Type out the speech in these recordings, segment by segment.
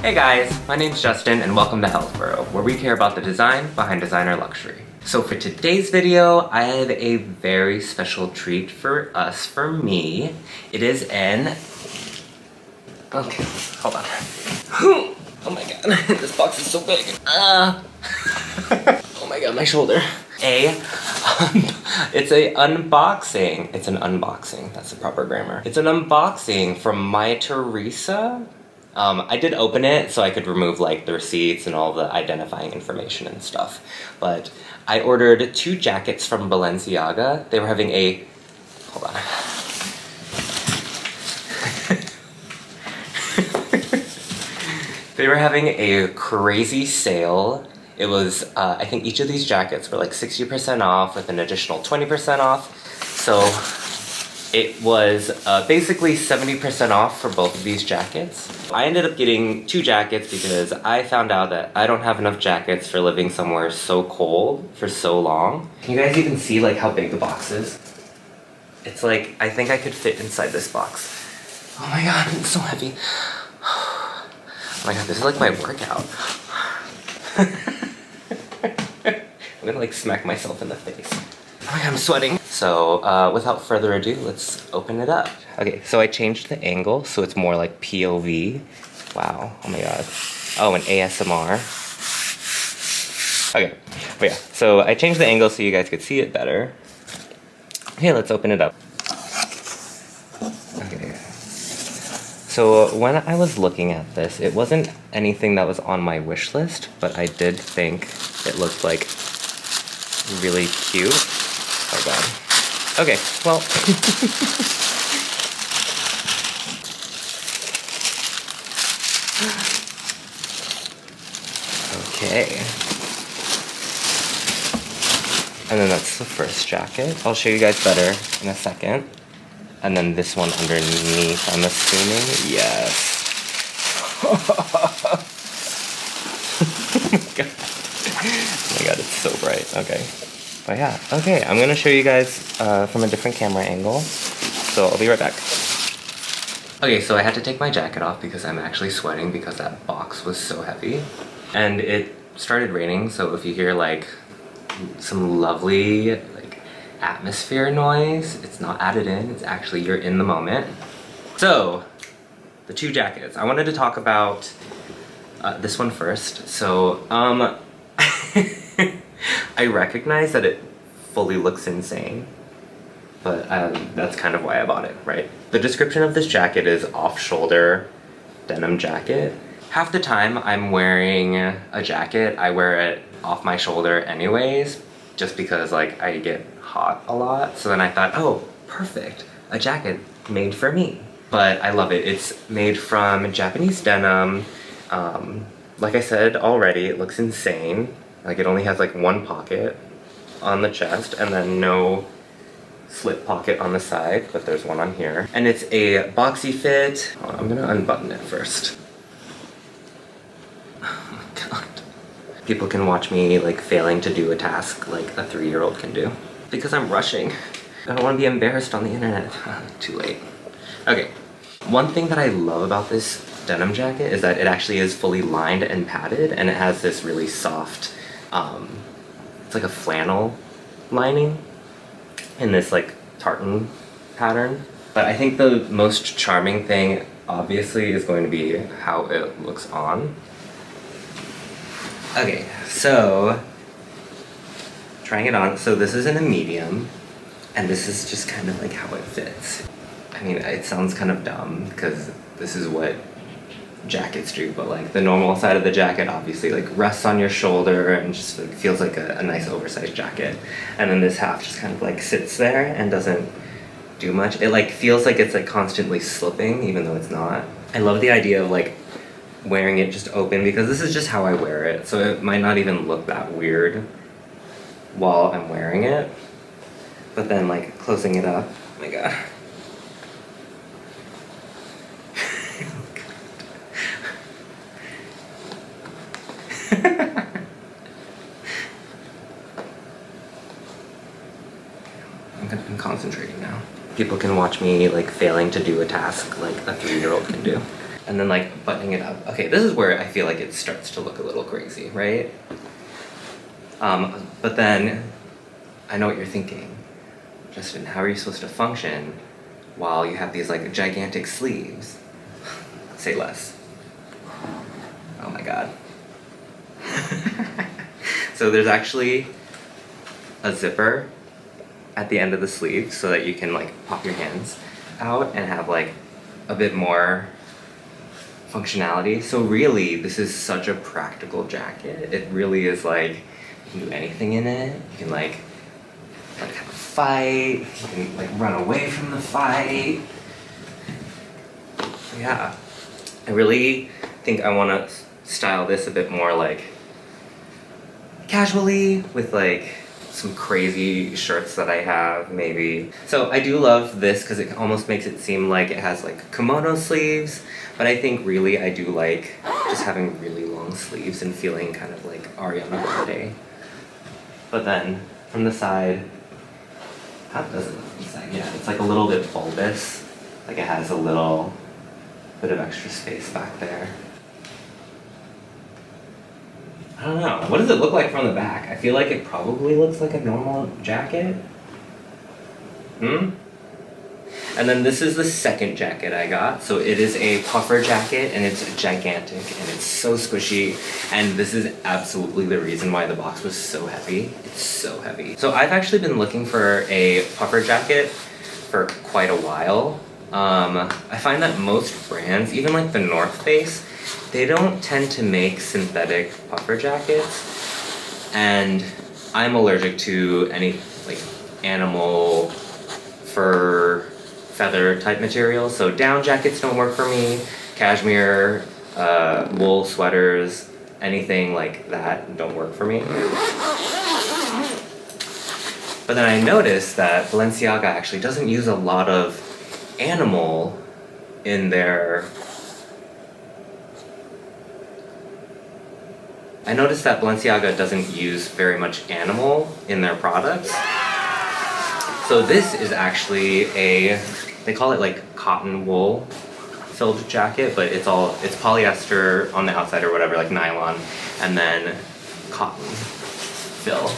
Hey guys, my name's Justin and welcome to Healthboro, where we care about the design behind designer luxury. So for today's video, I have a very special treat for me. It is an... Okay, hold on. Oh my god, this box is so big. Oh my god, my shoulder. It's an unboxing. It's an unboxing, that's the proper grammar. It's an unboxing from Mytheresa. I did open it so I could remove like the receipts and all the identifying information and stuff. But I ordered 2 jackets from Balenciaga. They were having a... Hold on. They were having a crazy sale. It was, I think each of these jackets were like 60% off with an additional 20% off. So it was basically 70% off for both of these jackets. I ended up getting 2 jackets because I found out that I don't have enough jackets for living somewhere so cold for so long. Can you guys even see like how big the box is? It's like, I think I could fit inside this box. Oh my god, it's so heavy. Oh my god, this is like my workout. I'm gonna like smack myself in the face. Oh my god, I'm sweating. So without further ado, let's open it up. Okay, so I changed the angle so it's more like POV. Wow, oh my god. Oh, and ASMR. Okay, but yeah, so I changed the angle so you guys could see it better. Okay, let's open it up. Okay. So when I was looking at this, it wasn't anything that was on my wish list, but I did think it looked like really cute. Oh god. Okay, well. Okay. And then that's the first jacket. I'll show you guys better in a second. And then this one underneath, I'm assuming. Yes. Oh my god. Oh my god, it's so bright. Okay. But yeah, okay, I'm gonna show you guys from a different camera angle. So I'll be right back. Okay, so I had to take my jacket off because I'm actually sweating because that box was so heavy. And it started raining, so if you hear like some lovely like atmosphere noise, it's not added in, it's actually you're in the moment. So, the 2 jackets. I wanted to talk about this one first. So, I recognize that it fully looks insane, but that's kind of why I bought it, right? The description of this jacket is off-shoulder denim jacket. Half the time I'm wearing a jacket, I wear it off my shoulder anyways, just because like I get hot a lot. So then I thought, oh, perfect, a jacket made for me. But I love it. It's made from Japanese denim. Like I said already, it looks insane. Like it only has like 1 pocket on the chest and then no slip pocket on the side, but there's one on here. And it's a boxy fit. Oh, I'm gonna unbutton it first. Oh my god. People can watch me like failing to do a task like a 3-year-old can do. Because I'm rushing. I don't want to be embarrassed on the internet. Too late. Okay. One thing that I love about this denim jacket is that it actually is fully lined and padded, and it has this really soft it's like a flannel lining in this like tartan pattern. But I think the most charming thing obviously is going to be how it looks on. Okay, so trying it on. So this is in a medium, and this is just kind of like how it fits. I mean, it sounds kind of dumb because this is what jackets do, but like the normal side of the jacket obviously like rests on your shoulder and just like, feels like a nice oversized jacket, and then this half just kind of like sits there and doesn't do much. It like feels like it's like constantly slipping even though it's not. I love the idea of like wearing it just open because this is just how I wear it, so it might not even look that weird while I'm wearing it, but then like closing it up, oh my god. I'm concentrating now. People can watch me like failing to do a task like a 3-year-old can do. and then like buttoning it up. Okay, this is where I feel like it starts to look a little crazy, right? But then I know what you're thinking. Justin, how are you supposed to function while you have these like gigantic sleeves? Say less. Oh my god. So there's actually a zipper at the end of the sleeve so that you can like pop your hands out and have like a bit more functionality. So really, this is such a practical jacket. It really is like, you can do anything in it. You can like have a fight, you can like run away from the fight. Yeah, I really think I want to style this a bit more like casually with like some crazy shirts that I have maybe. So I do love this because it almost makes it seem like it has like kimono sleeves, but I think really I do like just having really long sleeves and feeling kind of like Ariana Grande. But then from the side, how does it look from the side? Yeah, it's like a little bit bulbous, like it has a little bit of extra space back there. I don't know. What does it look like from the back? I feel like it probably looks like a normal jacket. And then this is the second jacket I got. So it is a puffer jacket and it's gigantic and it's so squishy. And this is absolutely the reason why the box was so heavy. It's so heavy. So I've actually been looking for a puffer jacket for quite a while. I find that most brands, even like the North Face, they don't tend to make synthetic puffer jackets, and I'm allergic to any like animal fur feather type material, so down jackets don't work for me, cashmere, wool sweaters, anything like that don't work for me. But then I noticed that Balenciaga actually doesn't use a lot of animal in their... I noticed that Balenciaga doesn't use very much animal in their products. So this is actually a, they call it like cotton wool filled jacket, but it's polyester on the outside or whatever, like nylon, and then cotton fill.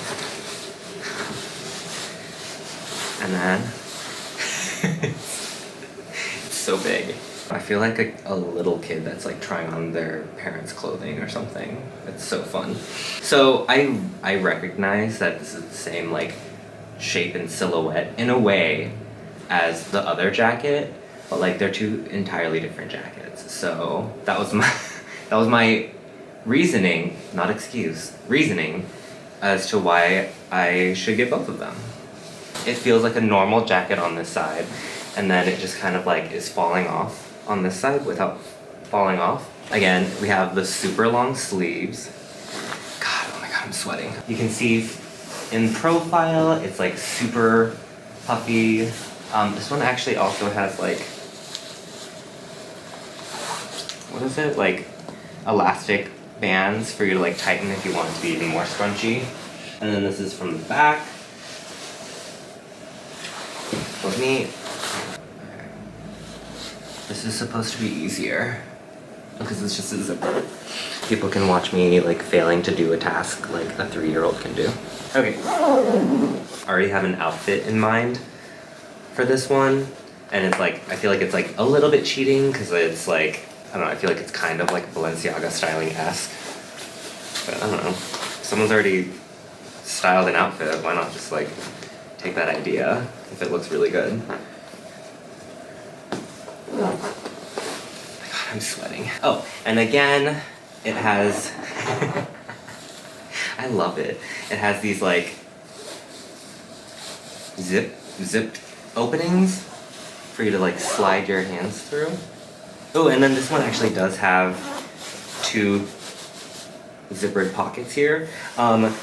And then it's so big. I feel like a little kid that's like trying on their parents' clothing or something. It's so fun. So I recognize that this is the same like shape and silhouette in a way as the other jacket, but like they're two entirely different jackets. So that was my reasoning, not excuse, reasoning as to why I should get both of them. It feels like a normal jacket on this side, and then it just kind of like is falling off on this side without falling off. Again, we have the super long sleeves. God, oh my god, I'm sweating. You can see in profile, it's like super puffy. This one actually also has like, what is it? Like elastic bands for you to like tighten if you want it to be even more scrunchy. And then this is from the back. Let me... This is supposed to be easier because it's just a zipper. People can watch me like failing to do a task like a 3-year-old can do. Okay. I already have an outfit in mind for this one, and it's like, I feel like it's like a little bit cheating because it's like, I don't know, I feel like it's kind of like Balenciaga styling-esque. But I don't know. If someone's already styled an outfit, why not just like take that idea if it looks really good? Oh my god, I'm sweating. Oh, and again, it has, I love it. It has these like zipped openings for you to like slide your hands through. Oh, and then this one actually does have 2 zippered pockets here.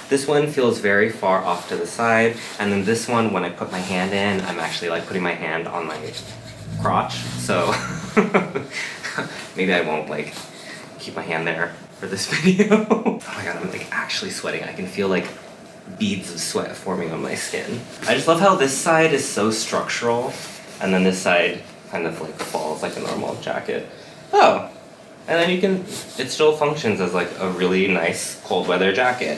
This one feels very far off to the side, and then this one, when I put my hand in, I'm actually like putting my hand on my crotch, so maybe I won't like keep my hand there for this video. Oh my god, I'm like actually sweating. I can feel like beads of sweat forming on my skin. I just love how this side is so structural, and then this side kind of like falls like a normal jacket. Oh, And then you can, it still functions as like a really nice cold weather jacket.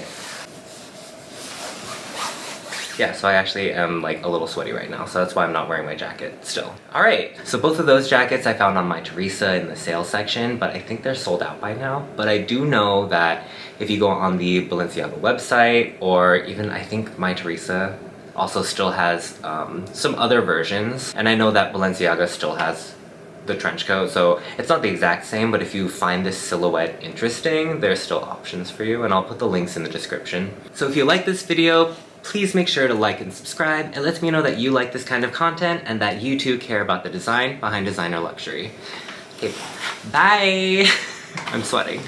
Yeah, so I actually am like a little sweaty right now, so that's why I'm not wearing my jacket still. Alright, so both of those jackets I found on Mytheresa in the sales section, but I think they're sold out by now. But I do know that if you go on the Balenciaga website, or even I think Mytheresa also still has some other versions, and I know that Balenciaga still has the trench coat, so it's not the exact same, but if you find this silhouette interesting, there's still options for you, and I'll put the links in the description. So if you like this video, please make sure to like and subscribe. It lets me know that you like this kind of content and that you too care about the design behind designer luxury. Okay, bye! I'm sweating.